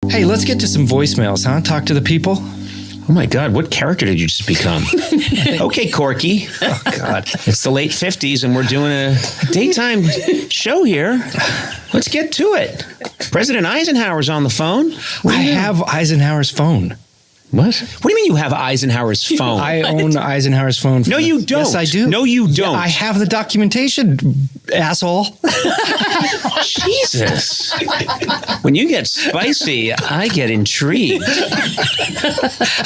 Hey, let's get to some voicemails, huh? Talk to the people. Oh my God, what character did you just become? Okay, Corky. Oh God. It's the late 50s and we're doing a daytime show here. Let's get to it. President Eisenhower's on the phone. I have Eisenhower's phone. What? What do you mean you have Eisenhower's phone? I own Eisenhower's phone. No, you don't. Yes, I do. No, you don't. Yeah, I have the documentation, asshole. Jesus. When you get spicy, I get intrigued.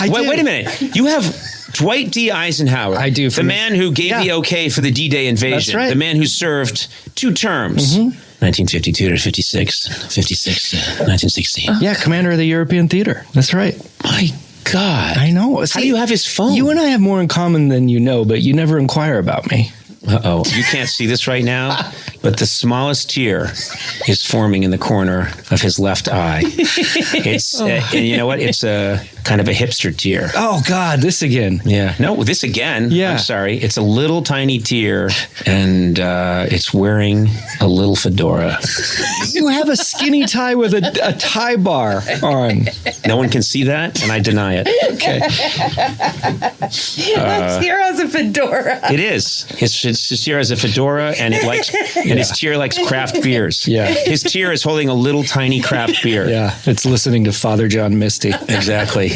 Wait a minute. You have Dwight D. Eisenhower. I do. The man who gave the okay for the D-Day invasion. That's right. The man who served 2 terms. 1952 to 56 to 1960. Yeah, commander of the European Theater. That's right. My God. I know. How do you have his phone? You and I have more in common than you know, but you never inquire about me. Uh-oh. You can't see this right now, but the smallest tear is forming in the corner of his left eye. It's, and you know what? It's a kind of a hipster tear. Oh, God, this again. Yeah. No, this again. Yeah. I'm sorry. It's a little tiny tear, and it's wearing a little fedora. You have a skinny tie with a tie bar on. No one can see that, and I deny it. Okay. That tear has a fedora. It is. His tear has a fedora, and his tear likes craft beers. Yeah. His tear is holding a little tiny craft beer. Yeah, it's listening to Father John Misty. Exactly.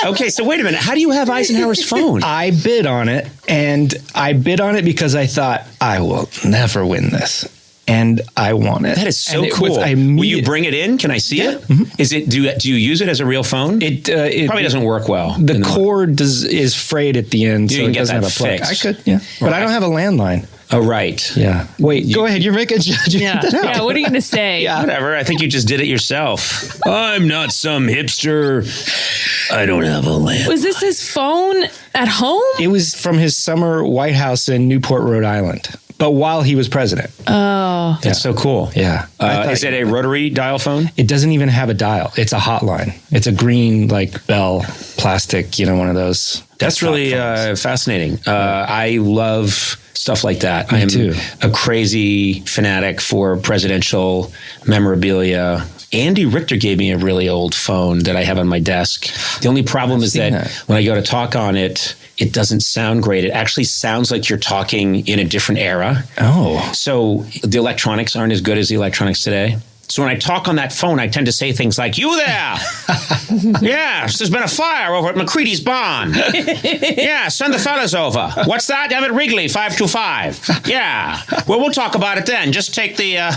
Okay, so wait a minute. How do you have Eisenhower's phone? I bid on it, and I bid on it because I thought, I will never win this. And I won it. That is so and cool. Will you bring it in? Can I see it? Mm-hmm. Is it? Do you use it as a real phone? It probably doesn't work well. The cord is frayed at the end, so can it get doesn't that have a plug. fixed. I could, yeah. But I don't have a landline. Oh, right. Yeah. Wait, go ahead. You're making a judgment. Yeah. Yeah. What are you going to say? Yeah. Whatever. I think you just did it yourself. I'm not some hipster. I don't have a landline. Was this his phone at home? It was from his summer White House in Newport, Rhode Island. But while he was president. Oh. That's so cool. Yeah. Is it a rotary dial phone? It doesn't even have a dial. It's a hotline. It's a green, like, Bell plastic, one of those. That's really fascinating. I love stuff like that. Me too. A crazy fanatic for presidential memorabilia. Andy Richter gave me a really old phone that I have on my desk. The only problem is that when I go to talk on it, it doesn't sound great. It actually sounds like you're talking in a different era. Oh. So the electronics aren't as good as the electronics today. So when I talk on that phone, I tend to say things like, "You there? Yes, there's been a fire over at McCready's Barn. Yeah, send the fellas over. What's that? I'm at Wrigley, 525. Yeah. Well, we'll talk about it then. Just take the, I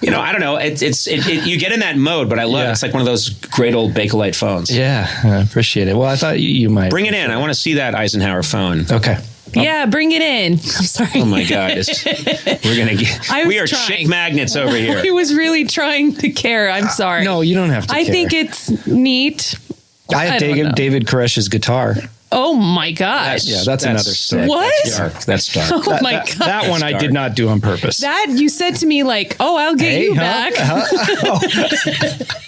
don't know. You get in that mode, but I love it. It's like one of those great old Bakelite phones. Yeah, I appreciate it. Well, I thought you might. Bring it in. I want to see that Eisenhower phone. Okay. Yeah, bring it in. I'm sorry. Oh my God. We are chick magnets over here. I was really trying to care. I'm sorry. No, you don't have to I care. think it's neat. I have David Koresh's guitar. Oh my gosh. That's another story. What? That's dark. Oh my God. That one I did not do on purpose. That you said to me like, "Oh, I'll get you back."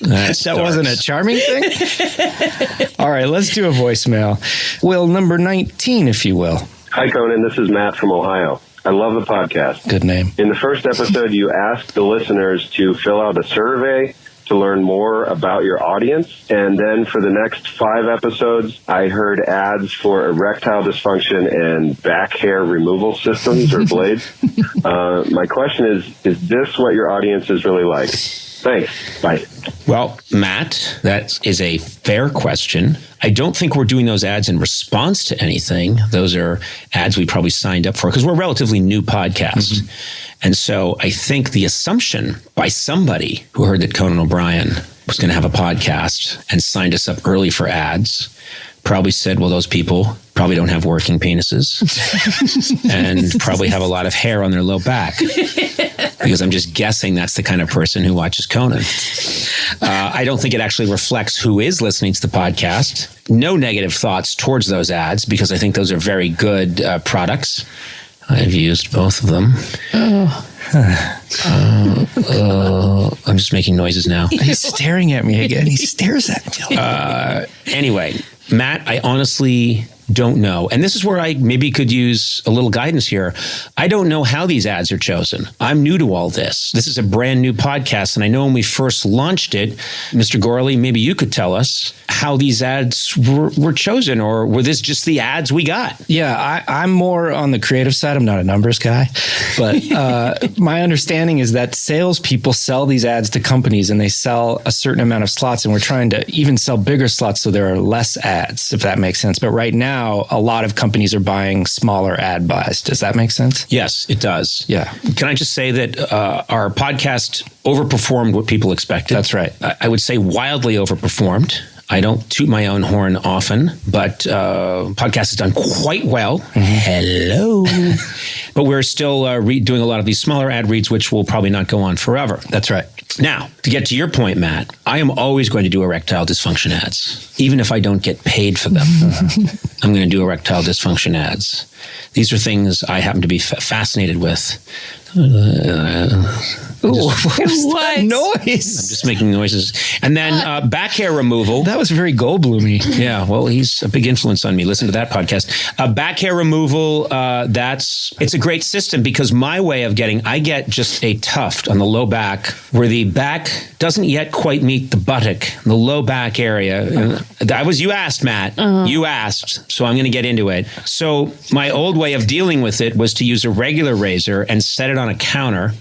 That wasn't a charming thing? All right, let's do a voicemail. Will number 19, if you will. Hi, Conan. This is Matt from Ohio. I love the podcast. Good name. In the first episode, you asked the listeners to fill out a survey to learn more about your audience. And then for the next 5 episodes, I heard ads for erectile dysfunction and back hair removal systems or blades. My question is this what your audience is really like? Thanks. Bye. Well, Matt, that is a fair question. I don't think we're doing those ads in response to anything. Those are ads we probably signed up for because we're a relatively new podcast. Mm-hmm. And so I think the assumption by somebody who heard that Conan O'Brien was going to have a podcast and signed us up early for ads probably said, well, those people probably don't have working penises and probably have a lot of hair on their low back. Because I'm just guessing that's the kind of person who watches Conan. I don't think it actually reflects who is listening to the podcast. No negative thoughts towards those ads because I think those are very good products. I've used both of them. I'm just making noises now. He's staring at me again. He stares at me. Anyway, Matt, I honestly don't know. And this is where I maybe could use a little guidance here. I don't know how these ads are chosen. I'm new to all this. This is a brand new podcast. And I know when we first launched it, Mr. Gorley, maybe you could tell us how these ads were chosen, or were this just the ads we got? Yeah, I'm more on the creative side. I'm not a numbers guy. But my understanding is that salespeople sell these ads to companies and they sell a certain amount of slots. And we're trying to even sell bigger slots so there are less ads, if that makes sense. But right now, a lot of companies are buying smaller ad buys. Does that make sense? Yes, it does. Yeah. Can I just say that our podcast overperformed what people expected? That's right. I would say wildly overperformed. I don't toot my own horn often, but podcast has done quite well. Hello. But we're still doing a lot of these smaller ad reads, which will probably not go on forever. That's right. Now, to get to your point, Matt, I am always going to do erectile dysfunction ads, even if I don't get paid for them. I'm going to do erectile dysfunction ads. These are things I happen to be fascinated with. What? Noise? I'm just making noises. And then back hair removal. That was very Goldbloomy. Yeah, well, he's a big influence on me. Listen to that podcast. Back hair removal, it's a great system because my way of I get just a tuft on the low back where the back doesn't yet quite meet the buttock, the low back area. You asked, Matt. You asked, so I'm going to get into it. So my old way of dealing with it was to use a regular razor and set it on a counter.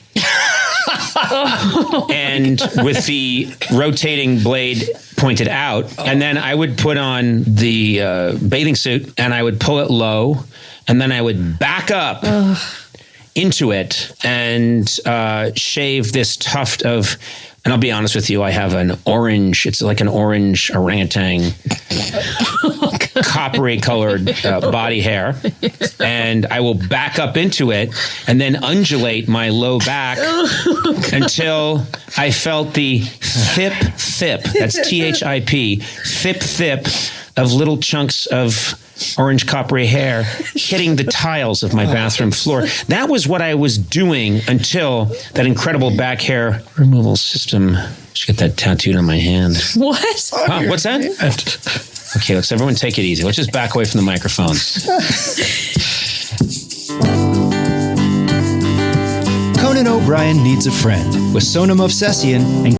And with the rotating blade pointed out, and then I would put on the bathing suit and I would pull it low, and then I would back up into it and shave this tuft of. And I'll be honest with you, I have it's like an orange orangutan, coppery colored body hair. And I will back up into it and then undulate my low back until I felt the thip, that's THIP, thip of little chunks of orange coppery hair hitting the tiles of my bathroom floor. That was what I was doing until that incredible back hair removal system. I should get that tattooed on my hand. What? What's that? Okay, let's everyone take it easy. Let's just back away from the microphones. Conan O'Brien Needs a Friend with Sonam Movsesian and